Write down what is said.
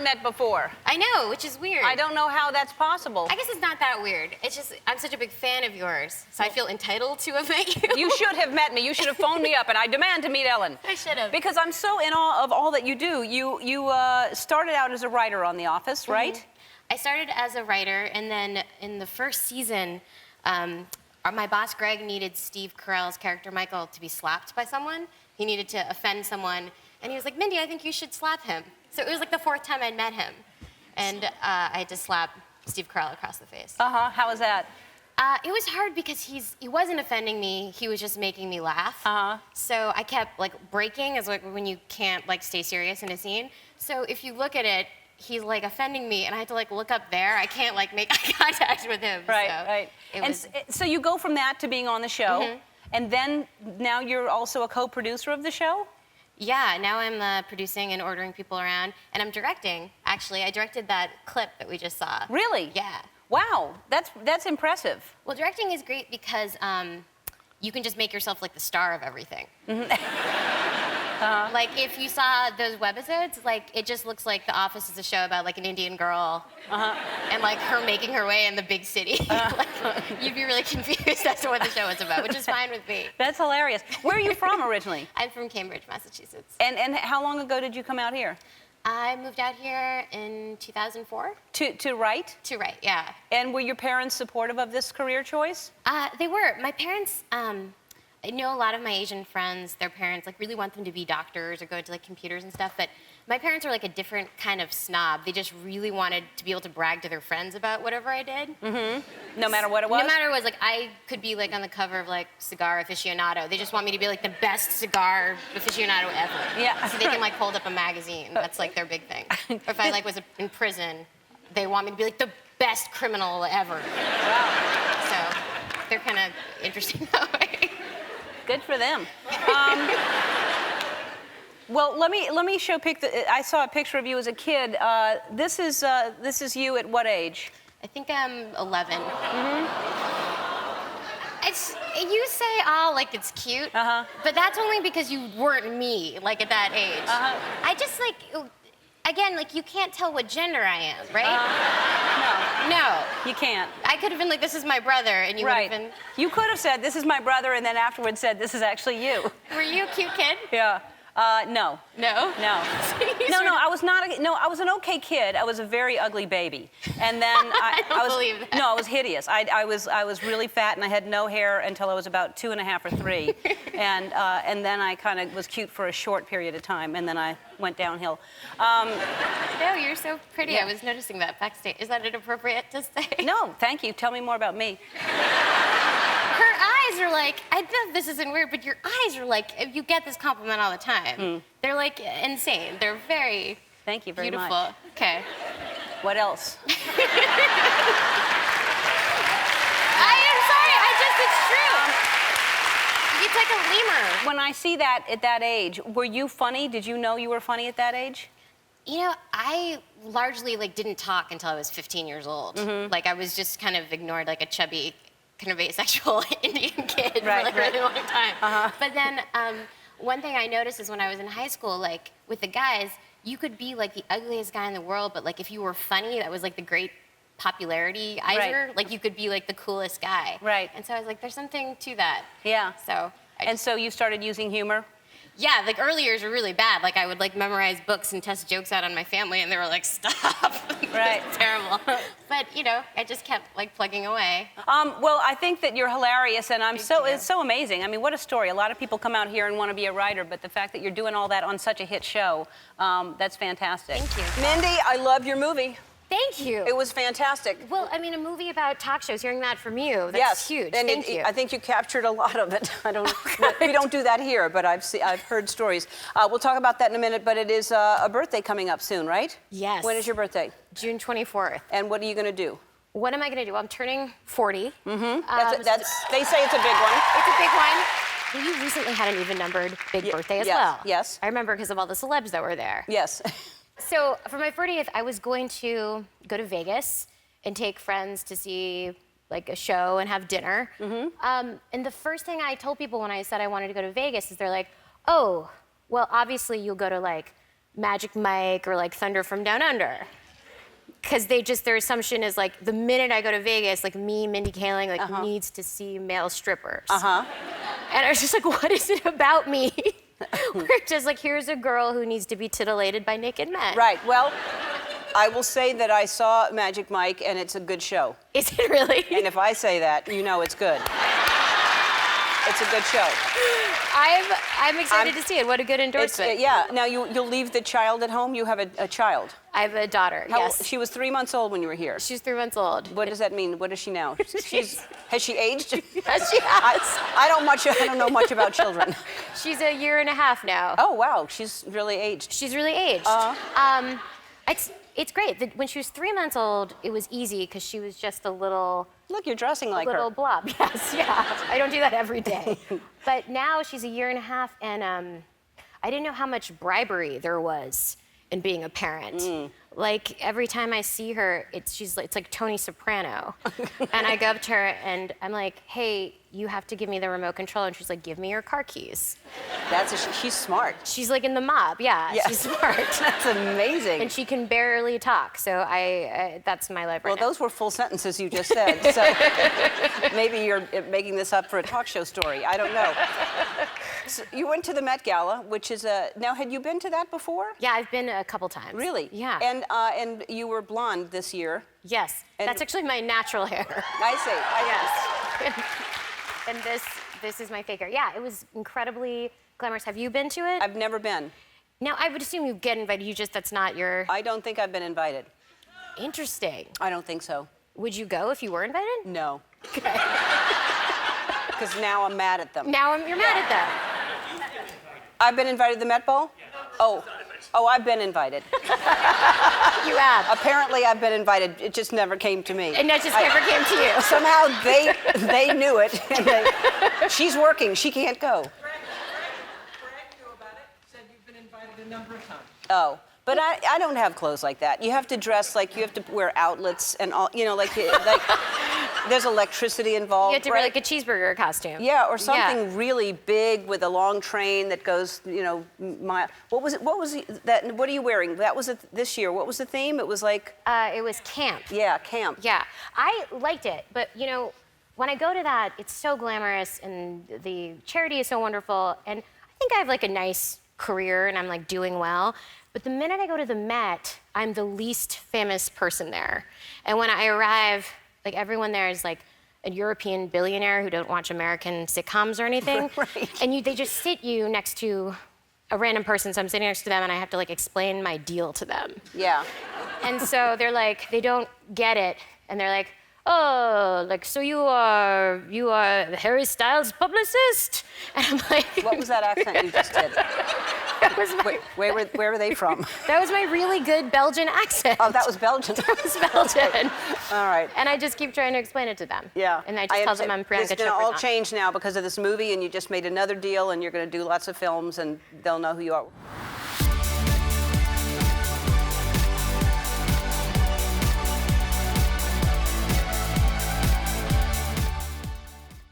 met before. I know, which is weird. I don't know how that's possible. I guess it's not that weird. It's just, I'm such a big fan of yours, so I feel entitled to have met you. You should have met me. You should have phoned me up, and I demand to meet Ellen. I should have. Because I'm so in awe of all that you do. You started out as a writer on The Office, right? I started as a writer, and then in the first season, my boss Greg needed Steve Carell's character Michael to be slapped by someone. He needed to offend someone, and he was like, Mindy, I think you should slap him. So it was like the 4th time I'd met him, and I had to slap Steve Carell across the face. How was that? It was hard because he wasn't offending me. He was just making me laugh. So I kept like breaking, as like when you can't like stay serious in a scene. So if you look at it, he's like offending me, and I had to like look up there. I can't like make eye contact with him. Right, So so you go from that to being on the show, and then now you're also a co-producer of the show? Yeah, now I'm producing and ordering people around, and I'm directing. Actually, I directed that clip that we just saw. Really? Yeah. Wow, that's impressive. Well, directing is great because you can just make yourself like the star of everything. Like if you saw those webisodes, like it just looks like The Office is a show about like an Indian girl and like her making her way in the big city. Like, you'd be really confused as to what the show is about, which is fine with me. That's hilarious. Where are you from originally? I'm from Cambridge, Massachusetts. And how long ago did you come out here? I moved out here in 2004. To write? To write, yeah. And were your parents supportive of this career choice? They were. My parents, I know a lot of my Asian friends, their parents like really want them to be doctors or go into like computers and stuff, but my parents are like a different kind of snob. They just really wanted to be able to brag to their friends about whatever I did. No matter what it was? No matter what, like I could be like on the cover of like Cigar Aficionado. They just want me to be like the best cigar aficionado ever. Yeah. So they can like hold up a magazine. That's like their big thing. Or if I like was in prison, they want me to be like the best criminal ever. Wow. So they're kind of interesting that way. Good for them. Well, let me show I saw a picture of you as a kid. This is you at what age? I think I'm 11. You say, oh, like it's cute, but that's only because you weren't me, like at that age. I just like, again, like you can't tell what gender I am, right? No. You can't. I could have been like, this is my brother, and you would have been. You could have said, this is my brother, and then afterwards said, this is actually you. Were you a cute kid? Yeah. No. No? No. No, I was not. I was an okay kid. I was a very ugly baby, and then I don't believe that. No, I was hideous. I was really fat, and I had no hair until I was about 2.5 or 3, and then I kind of was cute for a short period of time, and then I went downhill. No, you're so pretty. Yeah. I was noticing that backstage. Is that inappropriate to say? No, thank you. Tell me more about me. Her eyes are like, I know this isn't weird, but your eyes are like, you get this compliment all the time. They're like insane. They're very Thank you very beautiful. much. Okay. What else? I am sorry, it's true. It's like a lemur. When I see that at that age, were you funny? Did you know you were funny at that age? You know, I largely like didn't talk until I was 15 years old. Like I was just kind of ignored like a chubby, kind of asexual Indian kid for like a really long time. But then one thing I noticed is when I was in high school, like with the guys, you could be like the ugliest guy in the world, but like if you were funny, that was like the great popularity-izer. Like you could be like the coolest guy. Right. And so I was like, there's something to that. Yeah. So. So you started using humor? Yeah, like early years were really bad. Like I would like memorize books and test jokes out on my family, and they were like, "Stop!" Right. It's terrible. But you know, I just kept like plugging away. Well, I think that you're hilarious, and Thank you. it's so amazing. I mean, what a story! A lot of people come out here and want to be a writer, but the fact that you're doing all that on such a hit show, that's fantastic. Thank you. Mindy, I loved your movie. Thank you. It was fantastic. Well, I mean, a movie about talk shows. Hearing that from you, that's yes. huge. And Thank you. I think you captured a lot of it. We don't do that here, but I've heard stories. We'll talk about that in a minute. But it is a birthday coming up soon, right? Yes. When is your birthday? June 24th. And what are you going to do? What am I going to do? Well, I'm turning 40. They say it's a big one. It's a big one. Well, you recently had an even-numbered big birthday as well. Yes. I remember because of all the celebs that were there. Yes. So for my 40th, I was going to go to Vegas and take friends to see like a show and have dinner. And the first thing I told people when I said I wanted to go to Vegas is they're like, oh, well, obviously you'll go to like Magic Mike or like Thunder from Down Under. Because their assumption is like the minute I go to Vegas, like me, Mindy Kaling, like needs to see male strippers. And I was just like, what is it about me? We're just like, here's a girl who needs to be titillated by naked men. Right. Well, I will say that I saw Magic Mike, and it's a good show. Is it really? And if I say that, you know it's good. It's a good show. I'm excited to see it. What a good endorsement. Yeah. Now you'll leave the child at home. You have a child. I have a daughter. Yes. She was 3 months old when you were here. She's 3 months old. What does that mean? What is she now? Has she aged? Yes, she has. I don't know much about children. She's a year and a half now. Oh wow, she's really aged. She's really aged. It's great. When she was 3 months old, it was easy because she was just a little. Look, you're dressing like little her. blob. Yes, yeah. I don't do that every day. But now she's a year and a half, and I didn't know how much bribery there was in being a parent. Like every time I see her, it's like Tony Soprano, and I go up to her and I'm like, "Hey, you have to give me the remote control," and she's like, "Give me your car keys." She's smart. She's like in the mob, yeah. She's smart. That's amazing. And she can barely talk, so that's my life right now. Well, those were full sentences you just said, so maybe you're making this up for a talk show story. I don't know. So you went to the Met Gala, which is now, had you been to that before? Yeah, I've been a couple times. Really? Yeah. And you were blonde this year. Yes, And that's actually my natural hair. I see. Yes. And this is my fake hair. Yeah, it was incredibly glamorous. Have you been to it? I've never been. Now, I would assume you get invited. That's not your. I don't think I've been invited. Interesting. I don't think so. Would you go if you were invited? No. Okay. Because now I'm mad at them. Now you're mad at them. I've been invited to the Met Ball? Oh, I've been invited. You have. Apparently, I've been invited. It just never came to me. And that just never came to you. Somehow they knew it. And she's working. She can't go. Brad knew about it. Said you've been invited a number of times. Oh. But I don't have clothes like that. You have to dress like you have to wear outlets and all, like there's electricity involved. You have to wear like a cheeseburger costume. Yeah, or something really big with a long train that goes, what was it? What was that? What are you wearing? That was this year. What was the theme? It was like. It was camp. Yeah, camp. Yeah, I liked it, but when I go to that, it's so glamorous and the charity is so wonderful, and I think I have like a nice career and I'm like doing well. But the minute I go to the Met, I'm the least famous person there. And when I arrive, like everyone there is like a European billionaire who don't watch American sitcoms or anything. Right. And they just sit you next to a random person, so I'm sitting next to them and I have to like explain my deal to them. Yeah. And so they're like, they don't get it. And they're like, oh, like, so you are the Harry Styles publicist? And I'm like. What was that accent you just did? Where were they from? That was my really good Belgian accent. Oh, that was Belgian. That was Belgian. All right. And I just keep trying to explain it to them. Yeah. And I just tell them I'm Priyanka It's going to Chopra's all aunt. change now because of this movie, and you just made another deal, and you're going to do lots of films, and they'll know who you are.